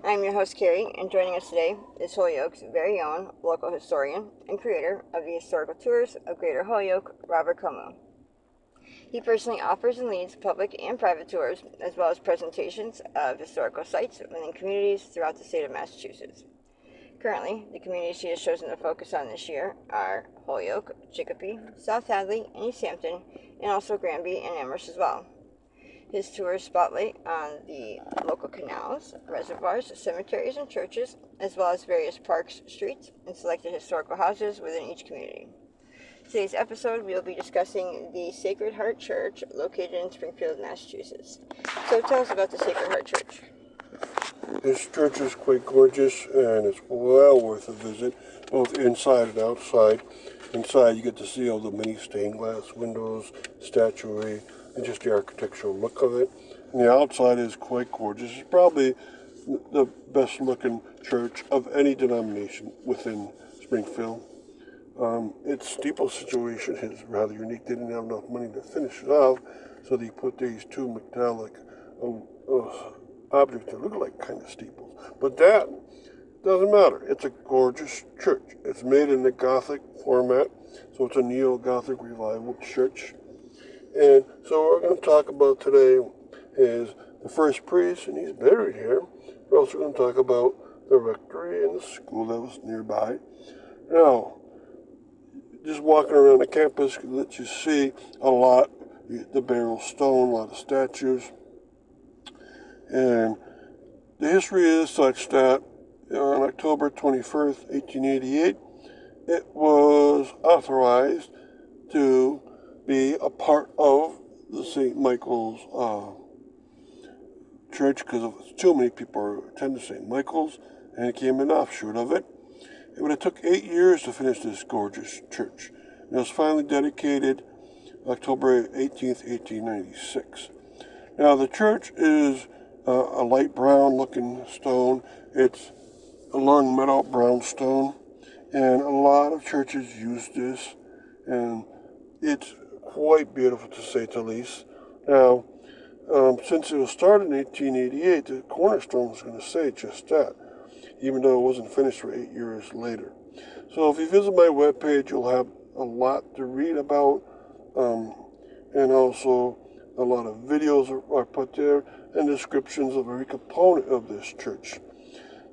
I'm your host, Carrie, and joining us today is Holyoke's very own local historian and creator of the historical tours of Greater Holyoke, Robert Como. He personally offers and leads public and private tours, as well as presentations of historical sites within communities throughout the state of Massachusetts. Currently, the communities he has chosen to focus on this year are Holyoke, Chicopee, South Hadley, and East Hampton, and also Granby and Amherst as well. His tours spotlight on the local canals, reservoirs, cemeteries, and churches, as well as various parks, streets, and selected historical houses within each community. Today's episode, we will be discussing the Sacred Heart Church located in Springfield, Massachusetts. So tell us about the Sacred Heart Church. This church is quite gorgeous, and it's well worth a visit, both inside and outside. Inside, you get to see all the many stained glass windows, statuary, and just the architectural look of it. And the outside is quite gorgeous. It's probably the best looking church of any denomination within Springfield. Its steeple situation is rather unique. They didn't have enough money to finish it off, so they put these two metallic objects that look like kind of steeples. But that doesn't matter. It's a gorgeous church. It's made in the Gothic format, so it's a neo-Gothic revival church. And so what we're going to talk about today is the first priest, and he's buried here. We're also going to talk about the rectory and the school that was nearby. Now, just walking around the campus lets you see a lot, the burial stone, a lot of statues. And the history is such that on October 21st, 1888, it was authorized to be a part of the St. Michael's church because too many people attended St. Michael's, and it became an offshoot of it. But it took 8 years to finish this gorgeous church. It was finally dedicated October 18th, 1896. Now, the church is a light brown looking stone. It's a long meadow brown stone, and a lot of churches use this, and it's quite beautiful to say the least. Now, since it was started in 1888, the cornerstone was going to say just that, even though it wasn't finished for 8 years later. So if you visit my webpage, you'll have a lot to read about, and also a lot of videos are put there and descriptions of every component of this church.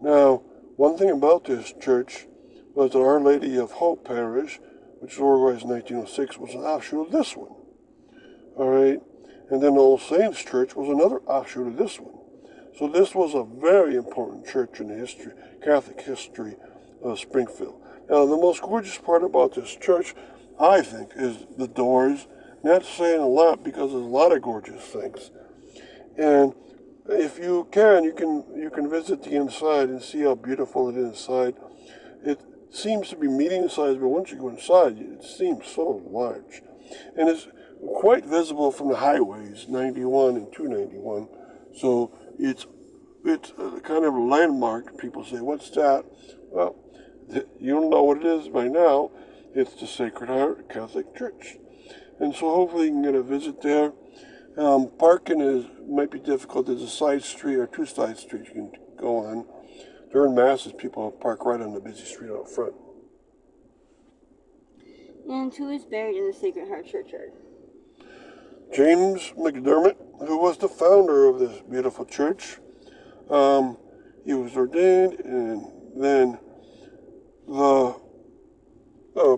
Now, one thing about this church was that Our Lady of Hope Parish, which was organized in 1906, was an offshoot of this one. All right? And then the All Saints Church was another offshoot of this one. So this was a very important church in the history, Catholic history of Springfield. Now, the most gorgeous part about this church, I think, is the doors. And that's saying a lot because there's a lot of gorgeous things. And if you can visit the inside and see how beautiful it is inside. It seems to be medium-sized, but once you go inside, it seems so large. And it's quite visible from the highways, 91 and 291. So it's a kind of a landmark. People say, what's that? Well, you don't know what it is by now. It's the Sacred Heart Catholic Church. And so hopefully you can get a visit there. Parking might be difficult. There's a side street or two side streets you can go on. During Masses, people park right on the busy street out front. And who is buried in the Sacred Heart Churchyard? James McDermott, who was the founder of this beautiful church. He was ordained, and then the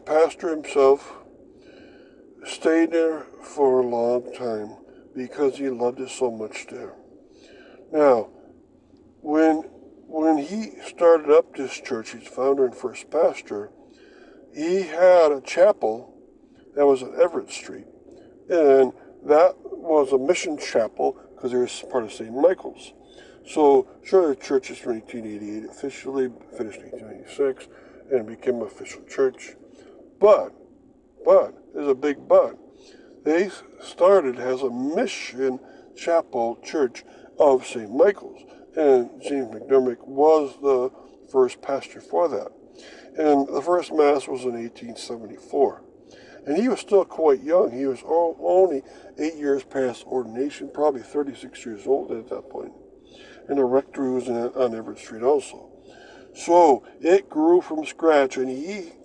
pastor himself stayed there for a long time because he loved it so much there. Now, when he started up this church, he's founder and first pastor, he had a chapel that was on Everett Street, and that was a mission chapel because it was part of St. Michael's. So, sure, the church is from 1888, officially finished in 1896, and became an official church. But, there's a big but. They started as a mission chapel church of St. Michael's, and James McDermott was the first pastor for that. And the first Mass was in 1874. And he was still quite young. He was only 8 years past ordination, probably 36 years old at that point. and the rectory was on Everett Street also. So it grew from scratch, and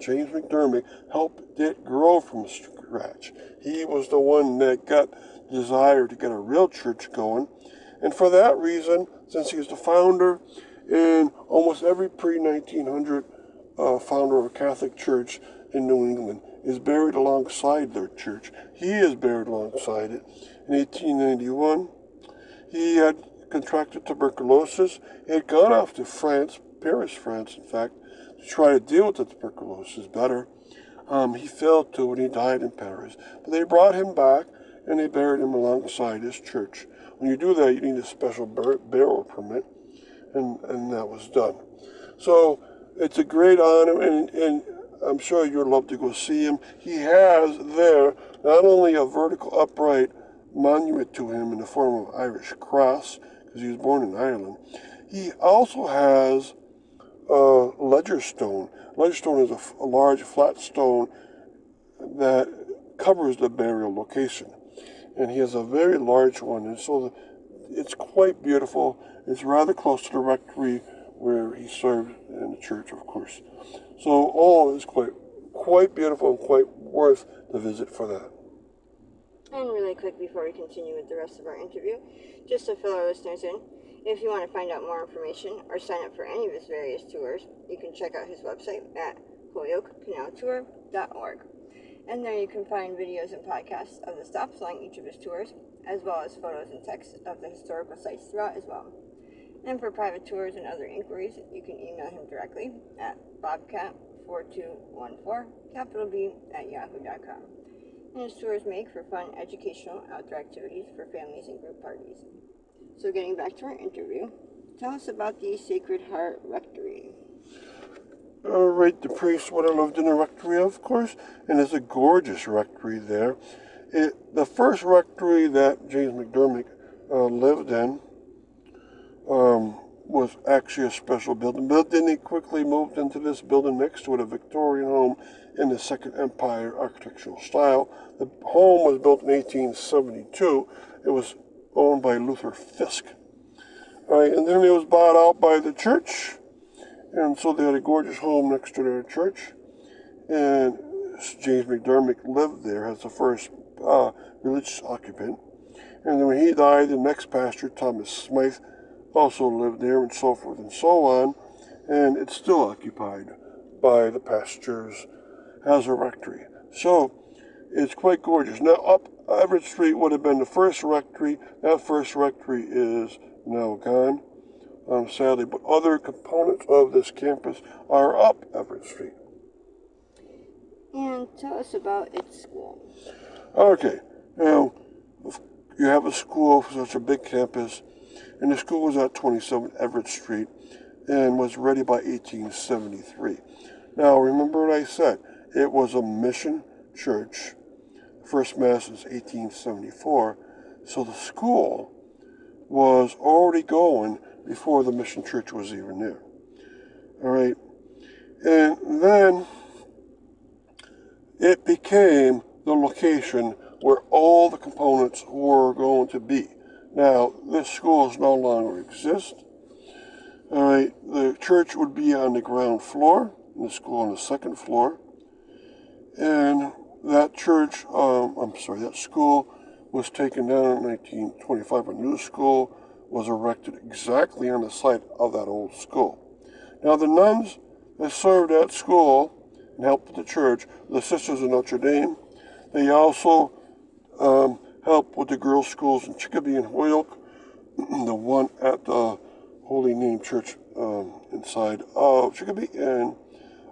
James McDermott, helped it grow from scratch. He was the one that got the desire to get a real church going. And for that reason, since he was the founder, and almost every pre-1900 founder of a Catholic church in New England is buried alongside their church. He is buried alongside it. In 1891, he had contracted tuberculosis. He had gone off to France, Paris, France, in fact, to try to deal with the tuberculosis better. He failed to, and he died in Paris. But they brought him back, and they buried him alongside his church. When you do that, you need a special burial permit, and that was done. So it's a great honor, and I'm sure you'd love to go see him. He has there not only a vertical upright monument to him in the form of Irish cross, because he was born in Ireland. He also has ledger stone. Ledger stone is a large flat stone that covers the burial location. And he has a very large one, and so it's quite beautiful. It's rather close to the rectory where he served in the church, of course. So all is quite beautiful and quite worth the visit for that. And really quick before we continue with the rest of our interview, just to fill our listeners in, if you want to find out more information or sign up for any of his various tours, you can check out his website at holyokecanaltour.org. And there you can find videos and podcasts of the stops along each of his tours, as well as photos and text of the historical sites throughout as well. And for private tours and other inquiries, you can email him directly at bobcat4214, capital B, at yahoo.com. And his tours make for fun, educational, outdoor activities for families and group parties. So getting back to our interview, tell us about the Sacred Heart Rectory. All right, the priest would have lived in a rectory, of course, and there's a gorgeous rectory there. The first rectory that James McDermott lived in was actually a special building. But then he quickly moved into this building next to it, a Victorian home in the Second Empire architectural style. The home was built in 1872. It was owned by Luther Fisk. All right, and then it was bought out by the church. And so they had a gorgeous home next to their church. And James McDermott lived there as the first religious occupant. And then when he died, the next pastor, Thomas Smythe, also lived there, and so forth and so on. And it's still occupied by the pastors as a rectory. So it's quite gorgeous. Now, up Everett Street would have been the first rectory. That first rectory is now gone. Sadly, but other components of this campus are up Everett Street. And tell us about its school. Okay, now you have a school for such a big campus, and the school was at 27 Everett Street and was ready by 1873. Now, remember what I said, it was a mission church. First Mass is 1874, so the school was already going before the mission church was even there. All right. And then it became the location where all the components were going to be. Now, this school no longer exists. All right. The church would be on the ground floor, and the school on the second floor. And that that school was taken down in 1925. A new school was erected exactly on the site of that old school. Now, the nuns that served at school and helped with the church, the Sisters of Notre Dame, they also helped with the girls' schools in Chicopee and Holyoke, the one at the Holy Name Church inside of Chicopee, and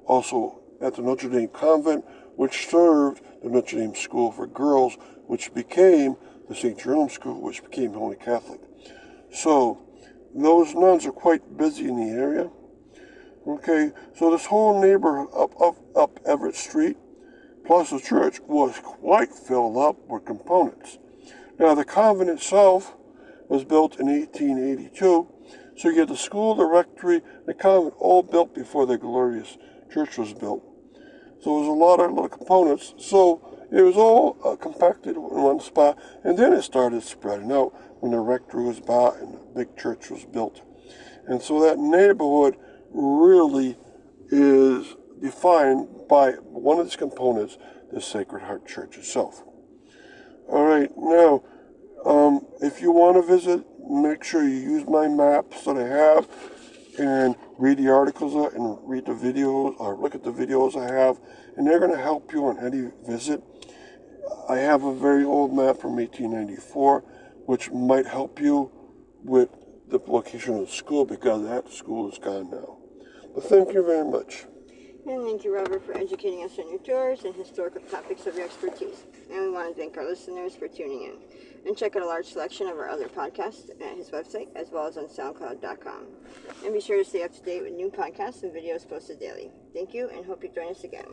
also at the Notre Dame Convent, which served the Notre Dame School for Girls, which became the St. Jerome School, which became Holy Catholic. So, those nuns are quite busy in the area. Okay, so this whole neighborhood up Everett Street, plus the church, was quite filled up with components. Now, the convent itself was built in 1882, so you get the school, the rectory, the convent, all built before the glorious church was built. So there was a lot of little components. So it was all compacted in one spot, and then it started spreading out. when the rectory was bought and the big church was built. And so that neighborhood really is defined by one of its components, the Sacred Heart Church itself. All right, now, if you want to visit, make sure you use my maps that I have and read the articles and read the videos or look at the videos I have, and they're going to help you on any visit. I have a very old map from 1894, which might help you with the location of the school because that school is gone now. But thank you very much. And thank you, Robert, for educating us on your tours and historical topics of your expertise. And we want to thank our listeners for tuning in. And check out a large selection of our other podcasts at his website, as well as on SoundCloud.com. And be sure to stay up to date with new podcasts and videos posted daily. Thank you, and hope you join us again.